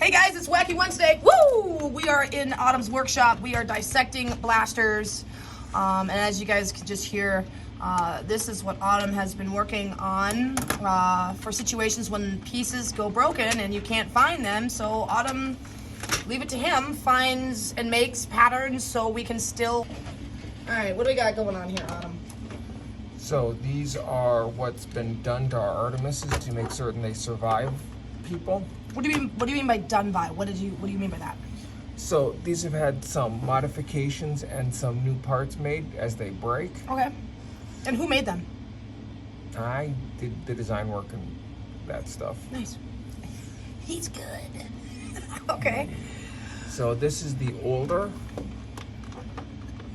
Hey guys, it's Whacky Wednesday. Woo! We are in Autumn's workshop. We are dissecting blasters. And as you guys can just hear, this is what Autumn has been working on for situations when pieces go broken and you can't find them. So Autumn, leave it to him, finds and makes patterns so we can still... All right, what do we got going on here, Autumn? So these are what's been done to our Artemises to make certain they survive people. What do you mean by done by? What do you mean by that? So these have had some modifications and some new parts made as they break. Okay. And who made them? I did the design work and that stuff. Nice. He's good. Okay. So this is the older.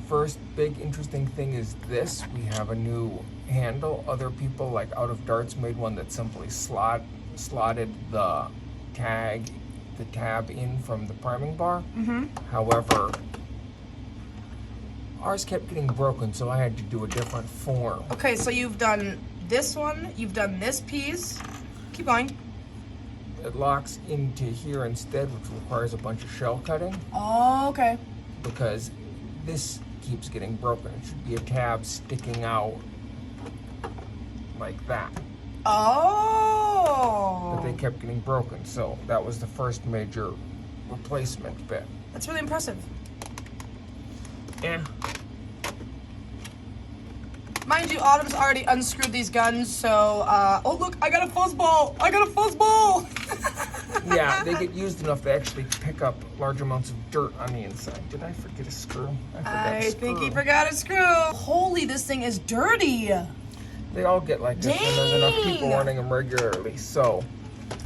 First big interesting thing is this. We have a new handle. Other people like Out of Darts made one that simply slotted the tab in from the priming bar. However, ours kept getting broken, so I had to do a different form. Okay, so you've done this one, you've done this piece. Keep going. It locks into here instead, which requires a bunch of shell cutting. Oh, okay. Because this keeps getting broken. It should be a tab sticking out like that. Oh. But they kept getting broken, so that was the first major replacement bit. That's really impressive. Yeah. Mind you, Autumn's already unscrewed these guns, so, oh look, I got a fuzzball! I got a fuzzball! Yeah, they get used enough to actually pick up large amounts of dirt on the inside. Did I forget a screw? I think he forgot a screw. Holy, this thing is dirty. They all get like this when there's enough people running them regularly. So,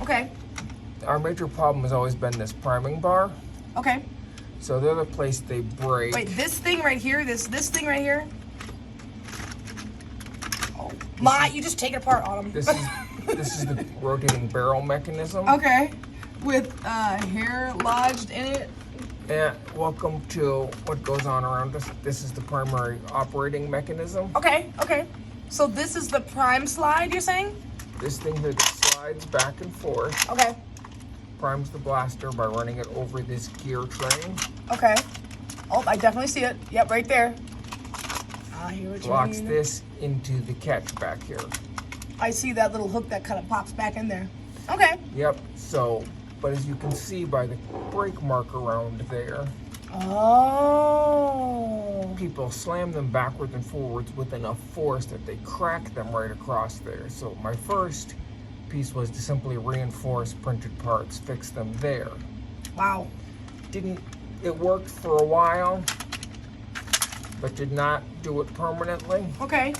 okay. Our major problem has always been this priming bar. Okay. So the other place they break. Wait, this thing right here, this thing right here? Oh, you just take it apart, Autumn. This is the rotating barrel mechanism. Okay. With hair lodged in it. And welcome to what goes on around us. This is the primary operating mechanism. Okay, okay. So this is the prime slide, you're saying? This thing here slides back and forth. Okay. Primes the blaster by running it over this gear train. Okay. Oh, I definitely see it. Yep, right there. I hear what you Locks mean. this into the catch back here. I see that little hook that kind of pops back in there. Okay. Yep, so, but as you can see by the brake mark around there, oh. people slam them backwards and forwards with enough force that they crack them right across there. So my first piece was to simply reinforce printed parts, fix them there. Wow. It worked for a while, but did not do it permanently. Okay.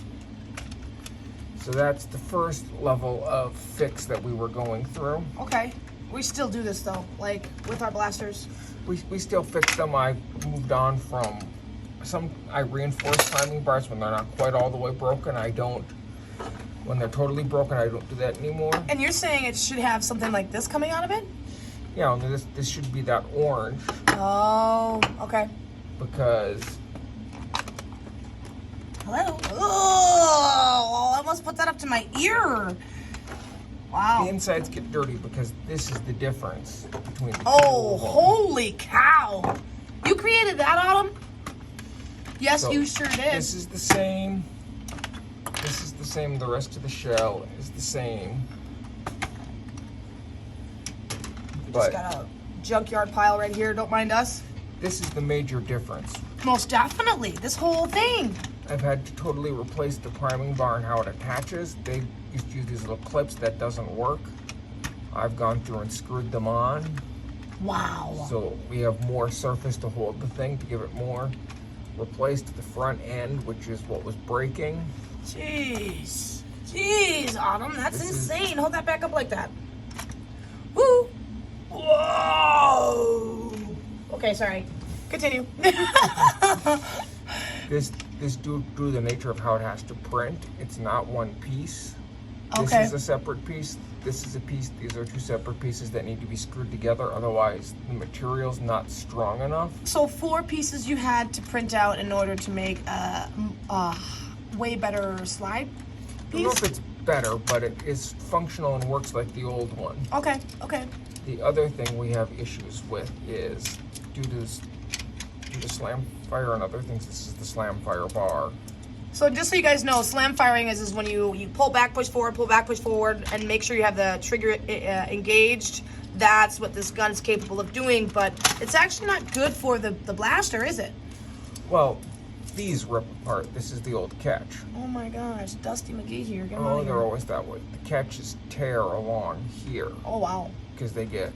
So that's the first level of fix that we were going through. Okay. We still do this though, like with our blasters. We still fix them. I moved on from I reinforce priming bars when they're not quite all the way broken. When they're totally broken, I don't do that anymore. And you're saying it should have something like this coming out of it? Yeah, and this should be that orange. Oh, okay. Because... Hello? Oh, I almost put that up to my ear. Wow. The insides get dirty because this is the difference between the two. Oh, holy cow. You created that, Autumn? Yes, So you sure did. This is the same. This is the same. The rest of the shell is the same. We just got a junkyard pile right here. Don't mind us. This is the major difference. Most definitely. This whole thing. I've had to totally replace the priming bar and how it attaches. They used to use these little clips. That doesn't work. I've gone through and screwed them on. Wow. So we have more surface to hold the thing to give it more. Replaced the front end, which is what was breaking. Jeez. Jeez, Autumn. That's insane. Hold that back up like that. Woo. Whoa. Okay, sorry. Continue. This due to the nature of how it has to print, it's not one piece. This Okay. is a separate piece. This is a piece. These are two separate pieces that need to be screwed together. Otherwise, the material's not strong enough. So 4 pieces you had to print out in order to make a way better slide I don't know piece? if it's better, but it is functional and works like the old one. Okay, okay. The other thing we have issues with is due to slam fire and other things. This is the slam fire bar. So just so you guys know, slam firing is when you pull back, push forward, and make sure you have the trigger engaged. That's what this gun's capable of doing, but it's actually not good for the blaster, is it? Well, these rip apart. This is the old catch. Oh my gosh, Dusty McGee here. Get him out Oh, of they're here. always that way. The catches tear along here Oh wow. because they get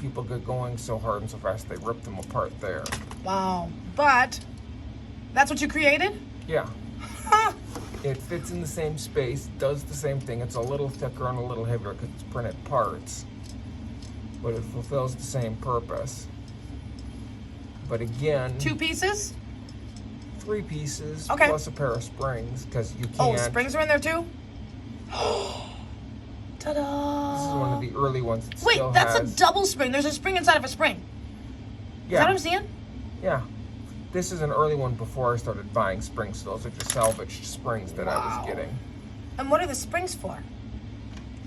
people get going so hard and so fast they rip them apart there. Wow. But that's what you created? Yeah. It fits in the same space, does the same thing. It's a little thicker and a little heavier because it's printed parts, but it fulfills the same purpose. But again, 2 pieces? 3 pieces Okay. plus a pair of springs because you can't. Oh, springs are in there too? Ta-da! This is one of the early ones. That Wait, still that's has, a double spring. There's a spring inside of a spring. Is that what I'm seeing? Yeah. This is an early one before I started buying springs. So those are just salvaged springs that I Wow. was getting. And what are the springs for?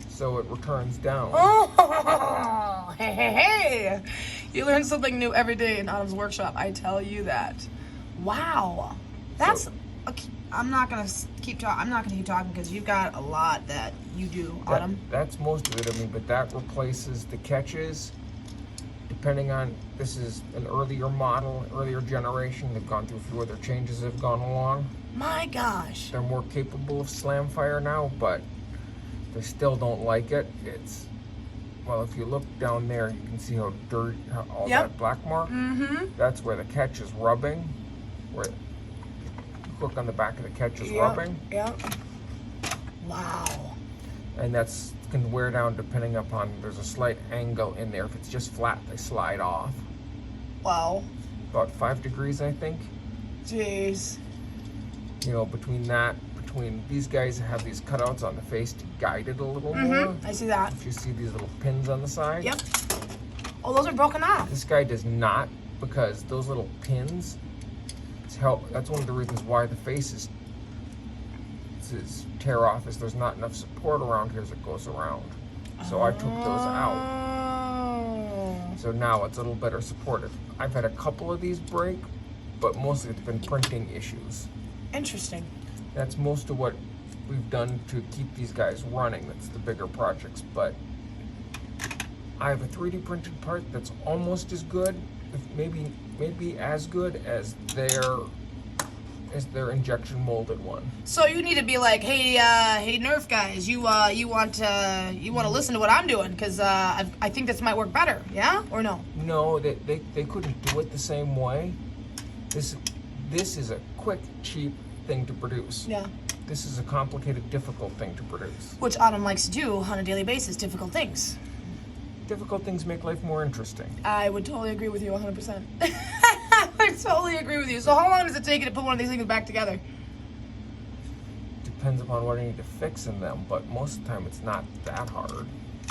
So it returns down. Oh, hey. You learn something new every day in Autumn's workshop. I tell you that. Wow. That's... Okay, I'm not going to keep talking because you've got a lot that you do, Autumn. That's most of it. I mean, but that replaces the catches. Depending on, this is an earlier model, earlier generation. They've gone through a few other changes that have gone along. My gosh. They're more capable of slam fire now, but they still don't like it. It's, well, if you look down there, you can see how all Yep. that black mark. Mm-hmm. That's where the catch is rubbing. Where the hook on the back of the catch is rubbing. Yep. Wow. And that's can wear down depending upon, there's a slight angle in there. If it's just flat, they slide off. Wow. About 5 degrees, I think. Jeez. You know, between these guys have these cutouts on the face to guide it a little more. I see that. If you see these little pins on the side. Yep. Oh, those are broken off. This guy does not, because those little pins that's one of the reasons why the face is tear off, is there's not enough support around here as it goes around. So I took those out. Oh. So now it's a little better supported. I've had a couple of these break, but mostly it's been printing issues. Interesting. That's most of what we've done to keep these guys running. That's the bigger projects, but I have a 3D printed part that's almost as good, if maybe as good as their injection molded one. So you need to be like, hey Nerf guys, you want to listen to what I'm doing because I think this might work better, yeah or no? No, they couldn't do it the same way. This is a quick, cheap thing to produce. Yeah. This is a complicated, difficult thing to produce. Which Autumn likes to do on a daily basis, difficult things. Difficult things make life more interesting. I would totally agree with you 100%. I totally agree with you. So how long does it take you to put one of these things back together? Depends upon what I need to fix in them, but most of the time it's not that hard.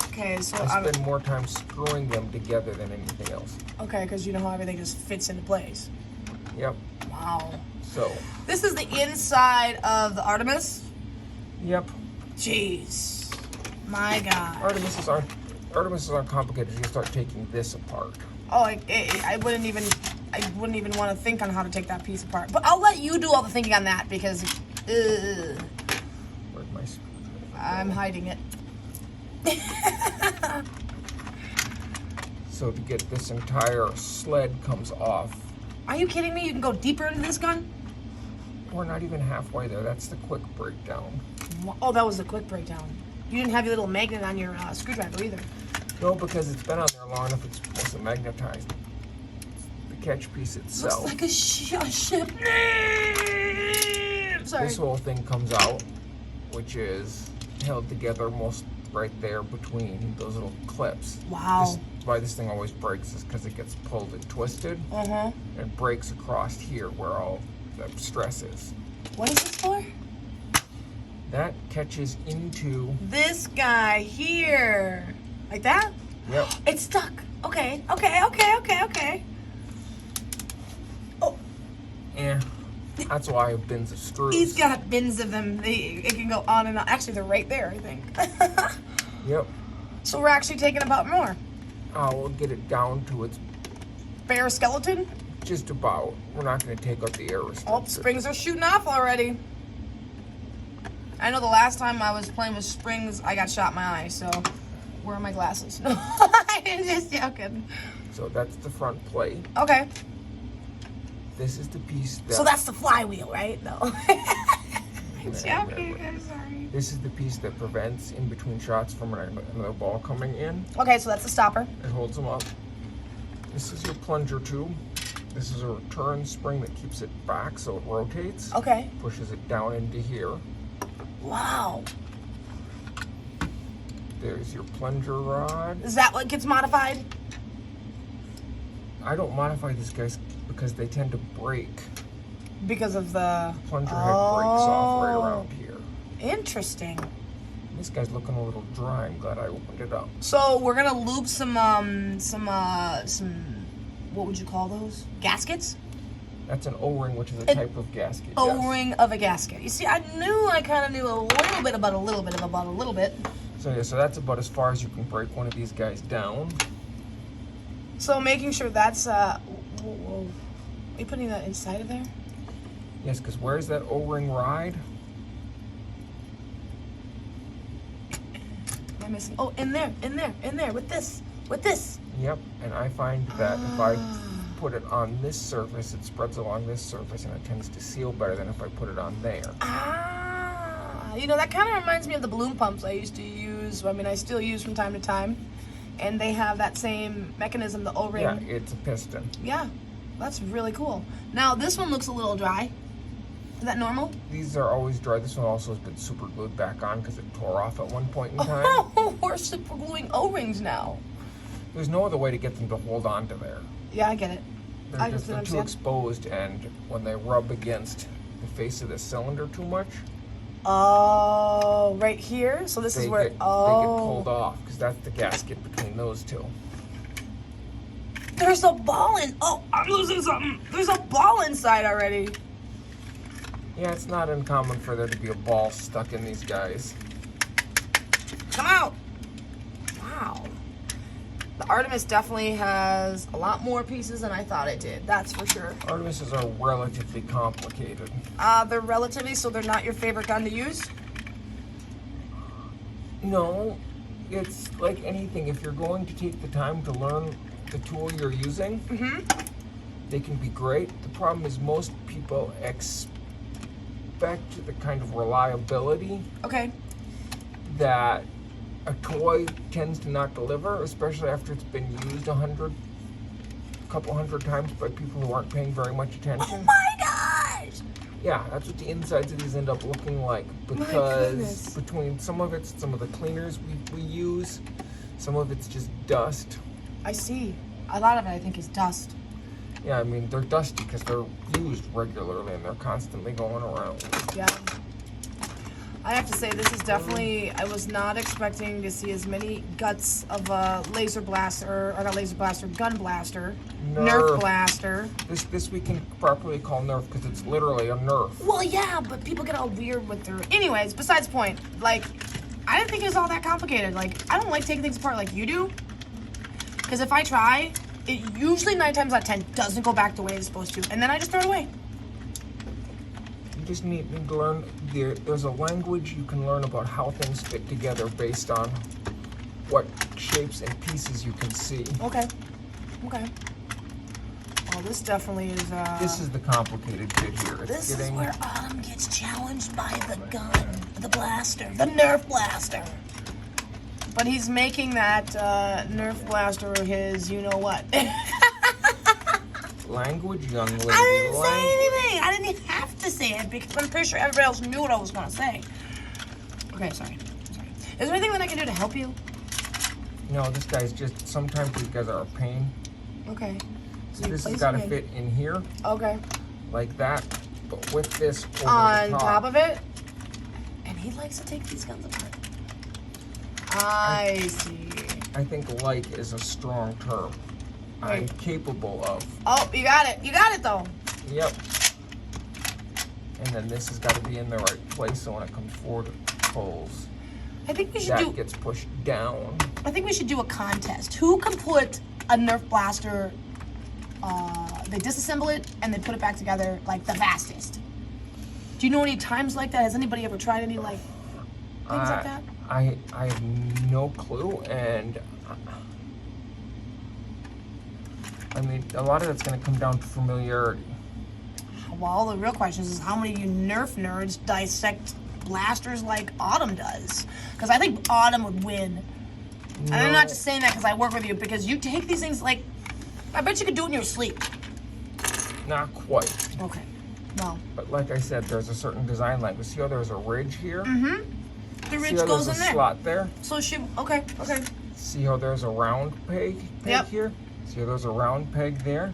Okay, so I spend more time screwing them together than anything else. okay, because you know how everything just fits into place. Yep. Wow. So. This is the inside of the Artemis. Yep. Jeez. My God. Artemises aren't complicated. You start taking this apart. Oh, I wouldn't even want to think on how to take that piece apart. But I'll let you do all the thinking on that because Where's my screwdriver? I'm hiding it. So to get this entire sled comes off. Are you kidding me? You can go deeper into this gun? We're not even halfway there. That's the quick breakdown. Oh, that was the quick breakdown. You didn't have your little magnet on your screwdriver either. No, because it's been on there long enough, it's mostly magnetized. The catch piece itself. Looks like a ship. Sorry. This whole thing comes out, which is held together most right there between those little clips. Wow. Why this thing always breaks is because it gets pulled and twisted. Uh-huh. And breaks across here where all the stress is. What is this for? That catches into... This guy here. Like that? Yep. It's stuck. Okay. Oh. That's why I have bins of screws. He's got bins of them. It can go on and on. Actually, they're right there, I think. Yep. So we're actually taking about more. We'll get it down to its bare skeleton. just about. We're not going to take out the air Oh, restrictor. springs are shooting off already. I know the last time I was playing with springs, I got shot in my eye, so where are my glasses? No, I'm just joking. So that's the front plate. Okay. This is the piece that... So that's the flywheel, right? No. I'm Yeah, joking, right. I'm sorry. This is the piece that prevents in between shots from another ball coming in. Okay, so that's the stopper. It holds them up. This is your plunger tube. This is a return spring that keeps it back so it rotates. Okay. Pushes it down into here. Wow. There's your plunger rod. Is that what gets modified? I don't modify these guys because they tend to break. Because of the Plunger head breaks off right around here. Interesting. This guy's looking a little dry. I'm glad I opened it up. So we're gonna loop some what would you call those? Gaskets? That's an O-ring, which is a type of gasket. O-ring of a gasket. You see, I kind of knew a little bit about a little bit. So yeah, so that's about as far as you can break one of these guys down. So making sure that's whoa. Are you putting that inside of there? Yes, because where's that O-ring ride? Am I missing? Oh, in there, with this. Yep, and I find that if I put it on this surface, it spreads along this surface and it tends to seal better than if I put it on there. You know, that kind of reminds me of the balloon pumps I used to use. I mean, I still use from time to time. And they have that same mechanism, the O-ring. Yeah, it's a piston. Yeah, that's really cool. Now, this one looks a little dry. Is that normal? These are always dry. This one also has been super glued back on because it tore off at one point in time. Oh, we're super gluing O-rings now. There's no other way to get them to hold on to there. Yeah, I get it. They're too exposed, and when they rub against the face of the cylinder too much, oh, right here? So this is where, they get pulled off because that's the gasket between those two. There's a ball in, oh, I'm losing something. There's a ball inside already. Yeah, it's not uncommon for there to be a ball stuck in these guys. Come out. Wow. The Artemis definitely has a lot more pieces than I thought it did. That's for sure. Artemises are relatively complicated. They're relatively, so they're not your favorite gun to use? No, it's like anything. If you're going to take the time to learn the tool you're using, they can be great. The problem is most people expect the kind of reliability that a toy tends to not deliver, especially after it's been used a couple hundred times by people who aren't paying very much attention. Oh my gosh! Yeah, that's what the insides of these end up looking like, because between some of it's some of the cleaners we use, some of it's just dust. I see. A lot of it I think is dust. Yeah, I mean, they're dusty because they're used regularly and they're constantly going around. Yeah. I have to say, this is definitely, I was not expecting to see as many guts of a laser blaster, or not laser blaster, gun blaster, Nerf blaster. This we can properly call Nerf because it's literally a Nerf. Well, yeah, but people get all weird with their, anyways, besides the point, like, I didn't think it was all that complicated. Like, I don't like taking things apart like you do, because if I try, it usually 9 times out of 10 doesn't go back the way it's supposed to, and then I just throw it away. You just need to learn, there's a language you can learn about how things fit together based on what shapes and pieces you can see. Okay. Well, this definitely is, This is the complicated bit here. This is where Autumn gets challenged by the gun, the blaster, the Nerf blaster. But he's making that Nerf blaster his you-know-what. Language, young lady. I didn't say anything. I didn't even have to say it because I'm pretty sure everybody else knew what I was going to say. Okay, sorry. Is there anything that I can do to help you? No, this guy's just, sometimes these guys are a pain. Okay. So this has got to fit in here. Okay. Like that, but with this over on the top of it. And he likes to take these guns apart. I see. I think like is a strong term. I'm capable of. Oh, you got it. You got it though. Yep. And then this has got to be in the right place so when it comes forward, it pulls. I think we should that gets pushed down. I think we should do a contest. Who can put a Nerf blaster? They disassemble it and they put it back together like the fastest. Do you know any times like that? Has anybody ever tried any like things like that? I have no clue, and I mean, a lot of that's going to come down to familiarity. Well, the real question is how many of you Nerf nerds dissect blasters like Autumn does? Because I think Autumn would win. No. And I'm not just saying that because I work with you, because you take these things like, I bet you could do it in your sleep. Not quite. Okay. Well. But like I said, there's a certain design language. See how there's a ridge here? Mm-hmm. The ridge See how goes there's in a there. slot there? So she, okay. See how there's a round peg Yep. here? See how there's a round peg there?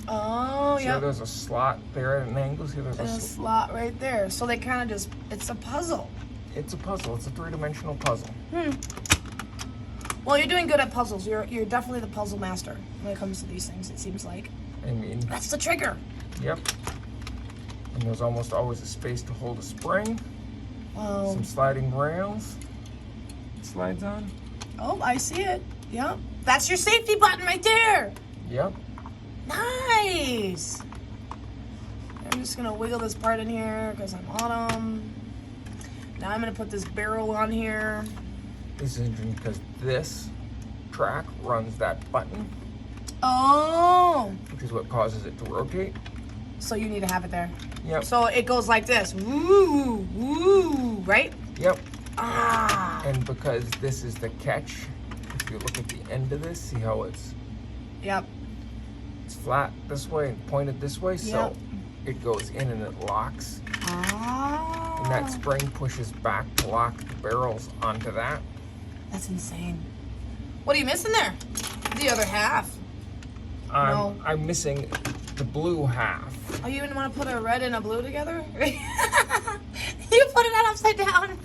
Oh, See how yeah. there's a slot there at an angle? See, there's And a slot right there. So they kind of just, it's a puzzle. It's a puzzle. It's a three-dimensional puzzle. Well, you're doing good at puzzles. You're definitely the puzzle master when it comes to these things, it seems like. I mean, That's the trigger. yep. And there's almost always a space to hold a spring. Wow. Some sliding rails. It slides on. Oh, I see it. Yep. That's your safety button right there. Yep. Nice. I'm just gonna wiggle this part in here because I'm on them. Now I'm gonna put this barrel on here. This is interesting because this track runs that button, Oh. which is what causes it to rotate. So you need to have it there. Yep. So it goes like this. Woo, woo, right? Yep. Ah. And because this is the catch, if you look at the end of this, see how it's Yep. flat this way and pointed this way, so Yep. it goes in and it locks. Ah. And that spring pushes back to lock the barrels onto that. That's insane. What are you missing there? The other half. No. I'm missing the blue half. Oh, you even want to put a red and a blue together? You put it on upside down.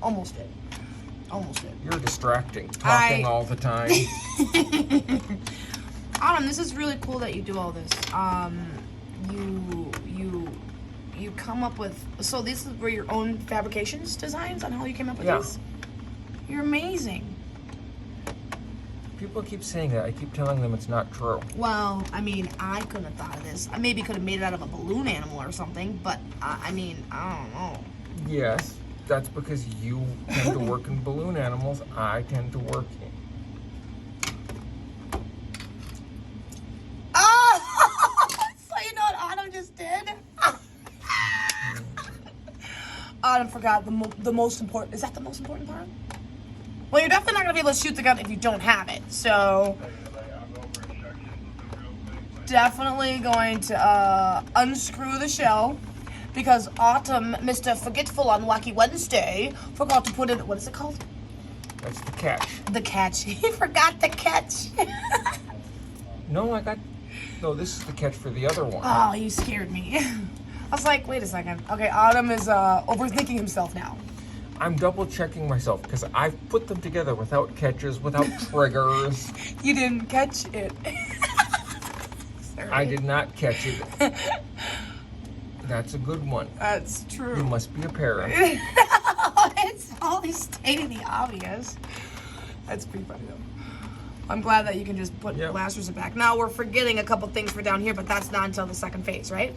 Almost did. You're distracting, talking all the time. Autumn, this is really cool that you do all this. You come up with, so these were your own fabrications designs on how you came up with Yeah. these? You're amazing. People keep saying that. I keep telling them it's not true. Well, I mean, I couldn't have thought of this. I maybe could have made it out of a balloon animal or something, but I mean, I don't know. Yes, that's because you tend to work in balloon animals. I tend to work in. Oh! So you know what Autumn just did? Autumn forgot the most important. Is that the most important part? Well, you're definitely not going to be able to shoot the gun if you don't have it. So, definitely going to unscrew the shell because Autumn, Mr. Forgetful on Whacky Wednesday, forgot to put in, what is it called? That's the catch. The catch. He forgot the catch. No, this is the catch for the other one. Oh, you scared me. I was like, wait a second. Okay, Autumn is overthinking himself now. I'm double checking myself because I've put them together without catches, without triggers. You didn't catch it. Sorry. I did not catch it. That's a good one. That's true. You must be a parent. It's always stating the obvious. That's pretty funny though. I'm glad that you can just put blasters back. Now we're forgetting a couple things for down here, but that's not until the second phase, right?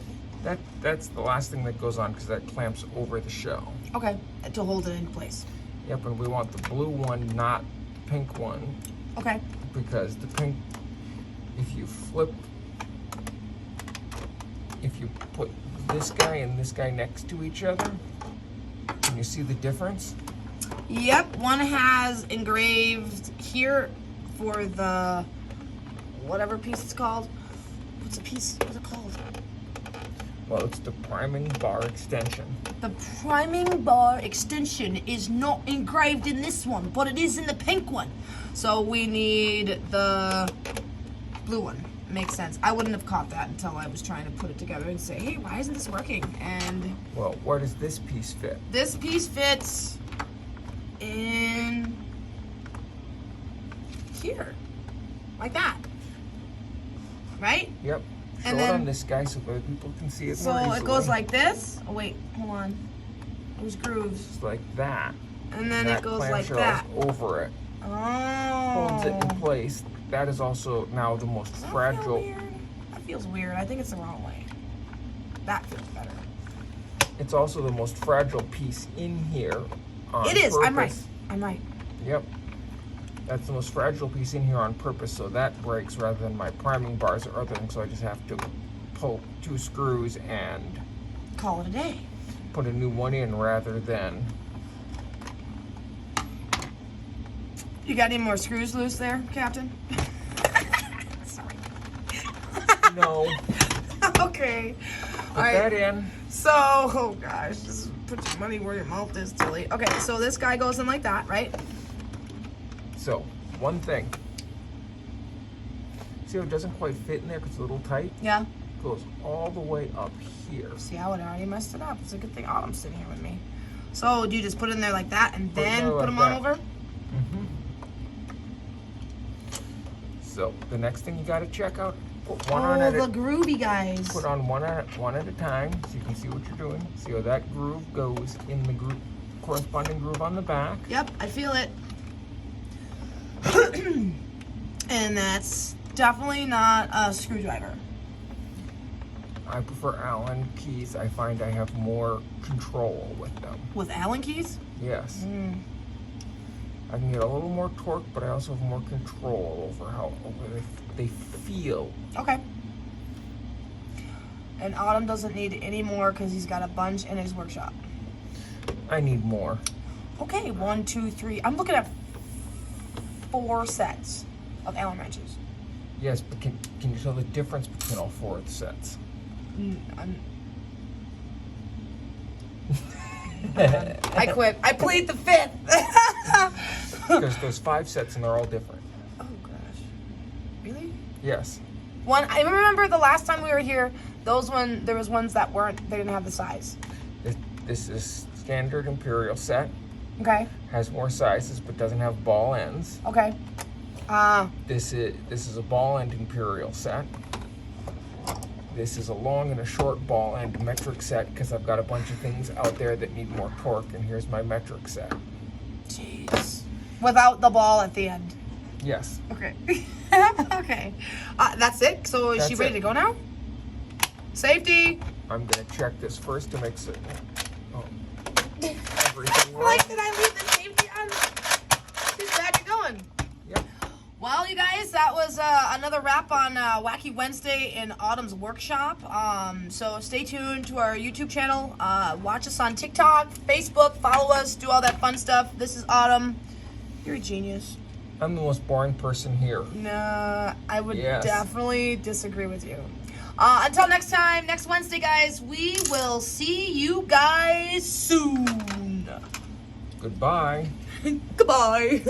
That's the last thing that goes on because that clamps over the shell. Okay, to hold it in place. Yep, and we want the blue one, not the pink one. Okay. Because the pink, if you put this guy and this guy next to each other, can you see the difference? Yep, one has engraved here for the whatever piece it's called. What's it called? Well, it's the priming bar extension. The priming bar extension is not engraved in this one, but it is in the pink one. So we need the blue one. Makes sense. I wouldn't have caught that until I was trying to put it together and say, hey, why isn't this working? And well, where does this piece fit? this piece fits in here, like that, right? Yep. Show And it then- on this guy so other people can see it So more it easily. goes like this. Oh wait, hold on. There's grooves. Just like that. And then it goes like clamshell that. is over it. Oh. Holds it in place. That is also now the most Does that fragile. feel weird? That feels weird. I think it's the wrong way. That feels better. It's also the most fragile piece in here. On It is. Purpose. I'm right. I'm right. Yep. That's the most fragile piece in here on purpose, so that breaks rather than my priming bars or other things. So I just have to pull 2 screws and Call it a day. put a new one in rather than. You got any more screws loose there, Captain? Sorry. No. Okay. Put that in. So, oh gosh, just put your money where your mouth is, Tilly. Okay, so this guy goes in like that, right? So, one thing. See how it doesn't quite fit in there because it's a little tight? Yeah. It goes all the way up here. See, I would already messed it up. It's a good thing Autumn's sitting here with me. So, do you just put it in there like that and then put them on over? Mm-hmm. So, the next thing you got to check out, put one on Oh, at the a, groovy guys. put on one at a time so you can see what you're doing. See how that groove goes in the groove, corresponding groove on the back. Yep, I feel it. And that's definitely not a screwdriver. I prefer Allen keys. I find I have more control with them. With Allen keys? Yes. Mm. I can get a little more torque, but I also have more control over they feel. Okay. And Autumn doesn't need any more because he's got a bunch in his workshop. I need more. Okay, 1, 2, 3. I'm looking at 4 sets of Allen wrenches. Yes, but can you tell the difference between all 4 of the sets? I quit. I plead the 5th. Because there's 5 sets and they're all different. Oh gosh. Really? Yes. I remember the last time we were here, there was ones that they didn't have the size. This is standard Imperial set. Okay. Has more sizes but doesn't have ball ends. Okay. This is a ball end Imperial set. This is a long and a short ball end metric set because I've got a bunch of things out there that need more torque, and here's my metric set. Jeez. Without the ball at the end. Yes. Okay. Okay. That's it? So is she That's ready it. to go now? Safety. I'm gonna check this first to make certain. Everything Like, right. did I leave the safety on? Who's glad you're going? Yep. Well, you guys, that was another wrap on Whacky Wednesday in Autumn's workshop. So stay tuned to our YouTube channel. Watch us on TikTok, Facebook, follow us, do all that fun stuff. This is Autumn. You're a genius. I'm the most boring person here. Nah, I would Yes. definitely disagree with you. Until next time, next Wednesday, guys, we will see you guys soon. Goodbye. Goodbye.